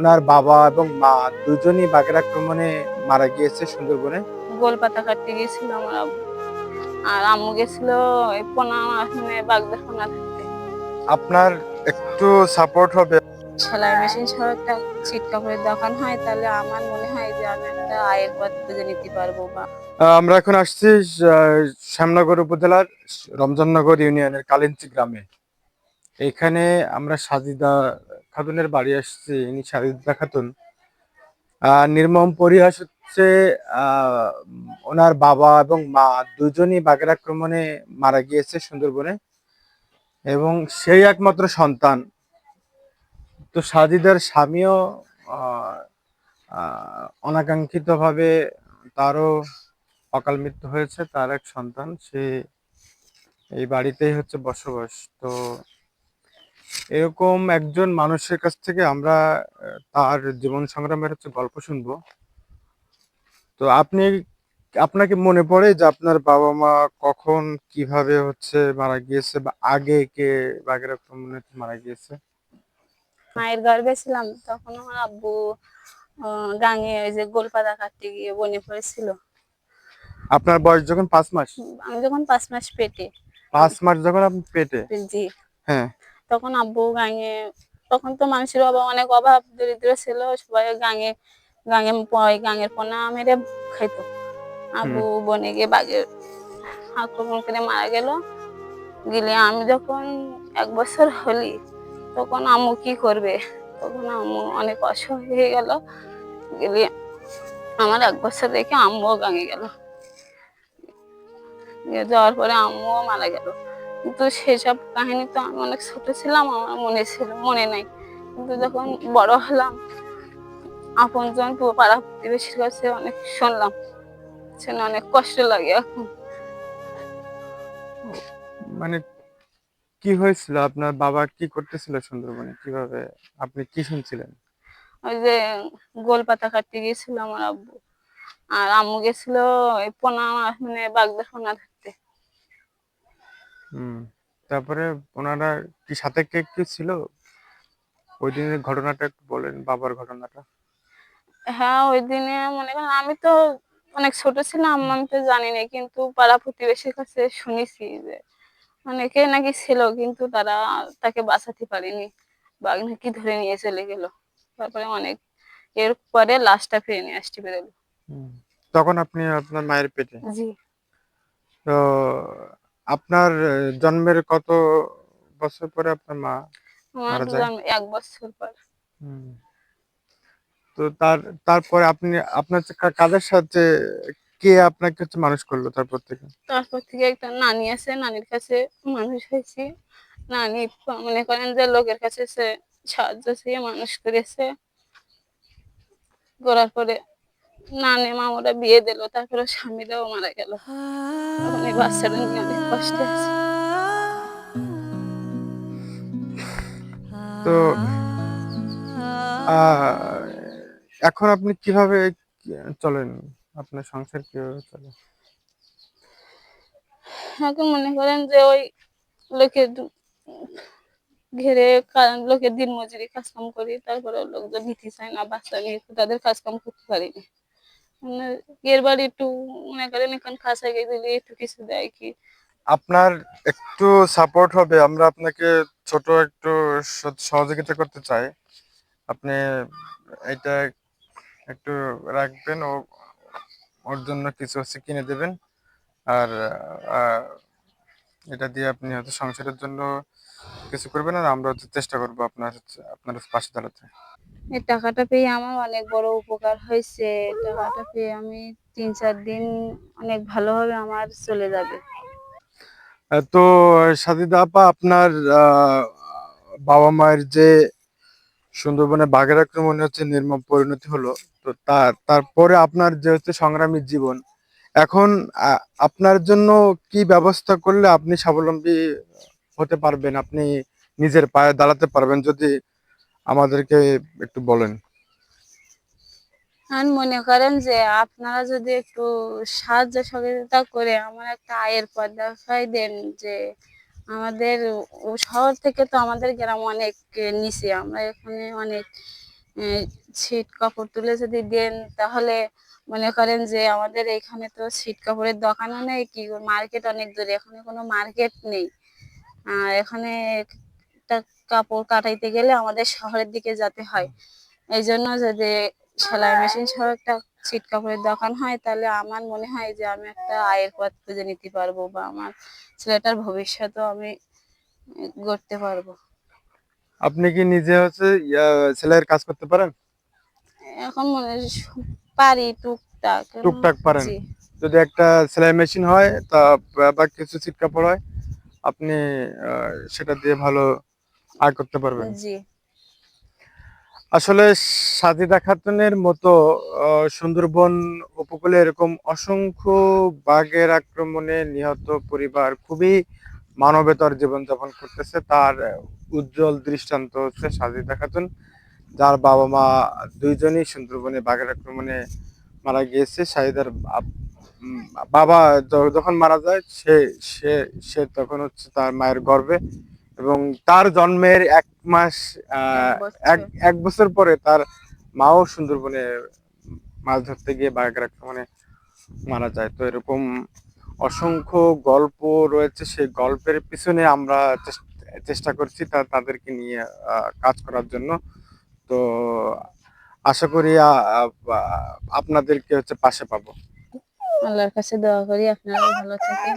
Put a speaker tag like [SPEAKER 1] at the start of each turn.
[SPEAKER 1] ওনার বাবা এবং মা দুজনই বাঘের আক্রমণে মারা গিয়েছে সুন্দরবনে।
[SPEAKER 2] গোলপাতা কাটতে গেছিল আমার আব্বু। আর আম্মু গেছিল এই পোনা মানে বাগদা পোনা ধরতে।
[SPEAKER 1] আপনার একটু সাপোর্ট হবে।
[SPEAKER 2] সেলাই মেশিন সহ একটা ছিট কাপড়ের দোকান হয়, তাহলে আমার মনে হয় যে আমি একটা আয়ের পথ খুঁজে নিতে পারবো। বা
[SPEAKER 1] আমরা এখন আসছি শ্যামনগর উপজেলার রমজাননগর ইউনিয়নের কালিঞ্চি গ্রামে। এখানে আমরা সাজিদা খাতুনের বাড়ি আসছি। ইনি সাজিদা খাতুন। নির্মম পরিহাস হচ্ছে ওনার বাবা এবং মা দুজনই বাঘের আক্রমণে মারা গিয়েছে সুন্দরবনে, এবং সেই একমাত্র সন্তান। তো সাজিদার স্বামীও আহ, অনাকাঙ্ক্ষিতভাবে তারও অকাল মৃত্যু হয়েছে। তার এক সন্তান, সে এই বাড়িতেই হচ্ছে বসবাস। তো এরকম একজন মানুষের কাছ থেকে আমরা তার জীবন সংগ্রামের হচ্ছে গল্প শুনবো। তো আপনাকে মনে পড়ে যে আপনার বাবা মা কখন কিভাবে হচ্ছে মারা গিয়েছে, বা আগে কে বাঘের আক্রমণে মারা গিয়েছে?
[SPEAKER 2] মায়ের গর্ভে ছিলাম তখন আমার আব্বু গাঙে ওই যে গোলপাতা কাটতে গিয়ে বনে পড়েছিল।
[SPEAKER 1] আপনার বয়স যখন 5 মাস?
[SPEAKER 2] আমি যখন 5 মাস পেটে।
[SPEAKER 1] 5 মাস যখন আপনি পেটে?
[SPEAKER 2] জি।
[SPEAKER 1] হ্যাঁ।
[SPEAKER 2] তখন আব্বু গাঙে, তখন তো মানুষের অনেক অভাব দরিদ্র ছিল, সবাই গাঙে গাঙে গাঙের পোনা মেরে খাইতো।
[SPEAKER 1] হুম।
[SPEAKER 2] আব্বু বনে গিয়ে বাঘের আক্রমণ করে মারা গেল। গেলে আমি যখন 1 বছর হলি, তখন আম্মু কি করবে? তখন আম্মু অনেক অসহায় হয়ে গেল। গেলে আমার 1 বছর রেখে আম্মুও গাঙে গেল। যাওয়ার পরে আম্মুও মারা গেল। কিন্তু সেসব কাহিনী তো আমি অনেক ছোট ছিলাম, আমার মনে নাই। কিন্তু যখন বড় হলাম, আপনজন পাড়া প্রতিবেশীর কাছে অনেক শুনলাম, শুনে অনেক কষ্ট লাগে এখন।
[SPEAKER 1] মানে কি হয়েছিল? আপনার বাবা কি করতেছিল সুন্দরবনে? কিভাবে আপনি কি শুনছিলেন?
[SPEAKER 2] ওই যে গোলপাতা কাটতে গিয়েছিল আমার আব্বু, আর আম্মু গেছিল এই পোনা মানে বাগদা পোনা ধরতে।
[SPEAKER 1] হুম। তারপরে ওনারা কি সাথে কে কে ছিল? ওই দিনের ঘটনাটা একটু বলেন, বাবার ঘটনাটা।
[SPEAKER 2] হ্যাঁ, ওই দিনে মনে করেন আমি তো অনেক ছোট ছিলাম, আমি তো জানি না, কিন্তু পাড়া প্রতিবেশীর কাছে শুনেছি যে অনেকে নাকি ছিল, কিন্তু তারা তাকে বাঁচাতে পারেনি, বাঘ নাকি ধরে নিয়ে চলে গেল। তারপরে অনেক এরপরে লাশটা ফিরে নিয়ে আসতে পেরেলো।
[SPEAKER 1] হুম। তখন আপনি আপনার মায়ের পেটে?
[SPEAKER 2] জি।
[SPEAKER 1] তো আপনার জন্মের কত বছর পরে আপনার মা
[SPEAKER 2] আমার
[SPEAKER 1] মারা যায়?
[SPEAKER 2] 1 বছর পর।
[SPEAKER 1] হুম। তো তারপরে আপনি আপনার কাদের সাথে কে আপনাকে হচ্ছে মানুষ করলো তারপর থেকে?
[SPEAKER 2] তারপর থেকে একটা নানি আছে, নানির কাছে মানুষ হয়েছি। নানি মনে করেন যে লোকের কাছে সে সাহায্য চেয়ে মানুষ করেছে। করার পরে নানি মামুরা বিয়ে দিল, তারপরে স্বামীরাও মারা গেল। এখন এই বাচ্চাটা নিয়ে অনেক কষ্টে আছে।
[SPEAKER 1] তো আহ এখন আপনি কিভাবে চলেন? আপনার সংসার কিভাবে চলে?
[SPEAKER 2] এখন মনে করেন যে ওই লোকের ঘেরে লোকের দিন মজুরি কাজ কাম করি, তারপরে লোকজন নিতে চায় না, বাচ্চা নিয়ে তাদের কাজ কাম করতে পারিনি। মানে এর বাড়ি একটু মনে করেন এখন খাঁচায় দিলে একটু কিছু দেয় কি।
[SPEAKER 1] আপনার একটু সাপোর্ট হবে। আমরা আপনাকে ছোট একটু সহযোগিতা করতে চাই। আপনি এটা একটু রাখবেন, ও ওর জন্য কিছু হচ্ছে কিনে দেবেন। আর আহ, এটা দিয়ে আপনি হয়তো সংসারের জন্য কিছু করবেন, আর আমরা হচ্ছে চেষ্টা করবো আপনার পাশে দাঁড়াতে।
[SPEAKER 2] এই টাকাটা পেয়ে আমার অনেক বড় উপকার হয়েছে। টাকাটা পেয়ে আমি 3-4 দিন অনেক ভালোভাবে আমার চলে যাবে।
[SPEAKER 1] তো সাজিদা আপা, আপনার বাবা মায়ের যে সুন্দরবনে বাঘের আক্রমণে হচ্ছে নির্মম পরিণতি হলো, তো তারপরে আপনার যে হচ্ছে সংগ্রামী জীবন, এখন আপনার জন্য কি ব্যবস্থা করলে আপনি স্বাবলম্বী হতে পারবেন, আপনি নিজের পায়ে দাঁড়াতে পারবেন, যদি আমাদেরকে একটু বলেন।
[SPEAKER 2] আর মনে করেন যে আপনারা যদি একটু সাহায্য সহযোগিতা করে আমার একটা আয়ের পথ দেখাই দেন, যে আমাদের শহর থেকে তো আমাদের গ্রাম অনেক নিচে, আমরা এখানে অনেক আহ, ছিট কাপড় তুলে যদি দেন তাহলে মনে করেন যে আমাদের এখানে তো ছিট কাপড়ের দোকানও নেই, কি মার্কেট অনেক দূরে, এখানে কোনো মার্কেট নেই। আর এখানে একটা কাপড় কাটাইতে গেলে আমাদের শহরের দিকে যেতে হয়। এই জন্য যদি সেলাই মেশিন সহ একটা ছিট কাপড়ের দোকান হয় তাহলে আমার মনে হয় যে আমি একটা আয়ের পথ খুঁজে নিতে পারবো, বা আমার ছেলেটার ভবিষ্যৎও আমি গড়তে পারবো।
[SPEAKER 1] আপনি কি নিজে হচ্ছে সেলাইয়ের কাজ করতে পারেন?
[SPEAKER 2] এখন পারি টুকটাক।
[SPEAKER 1] টুকটাক পারেন?
[SPEAKER 2] জি।
[SPEAKER 1] যদি একটা সেলাই মেশিন হয় তা বা কিছু ছিট কাপড় হয়, আপনি সেটা দিয়ে ভালো আয় করতে পারবেন।
[SPEAKER 2] জি।
[SPEAKER 1] আসলে সাজিদা খাতুনের মতো সুন্দরবন উপকূলে এরকম অসংখ্য বাঘের আক্রমণে নিহত পরিবার খুবই মানবেতর জীবনযাপন করতেছে। তার উজ্জ্বল দৃষ্টান্ত হচ্ছে সাজিদা খাতুন, যার বাবা মা দুইজনই সুন্দরবনে বাঘের আক্রমণে মারা গিয়েছে। শাহিদার উম, বাবা যখন মারা যায় সে সে তখন হচ্ছে তার মায়ের গর্ভে, এবং তার জন্মের 1 মাস
[SPEAKER 2] এক
[SPEAKER 1] আহ, এক
[SPEAKER 2] বছর
[SPEAKER 1] এক বছর পরে তার মাও সুন্দরবনে মাছ ধরতে গিয়ে বাঘের আক্রমণে মারা যায়। তো এরকম অসংখ্য গল্প রয়েছে, সেই গল্পের পিছনে আমরা চেষ্টা করছি তাদেরকে নিয়ে কাজ করার জন্য। তো আশা করি আপনাদেরকে হচ্ছে পাশে পাবো।
[SPEAKER 2] আল্লাহর কাছে দোয়া করি আপনারা ভালো থাকেন।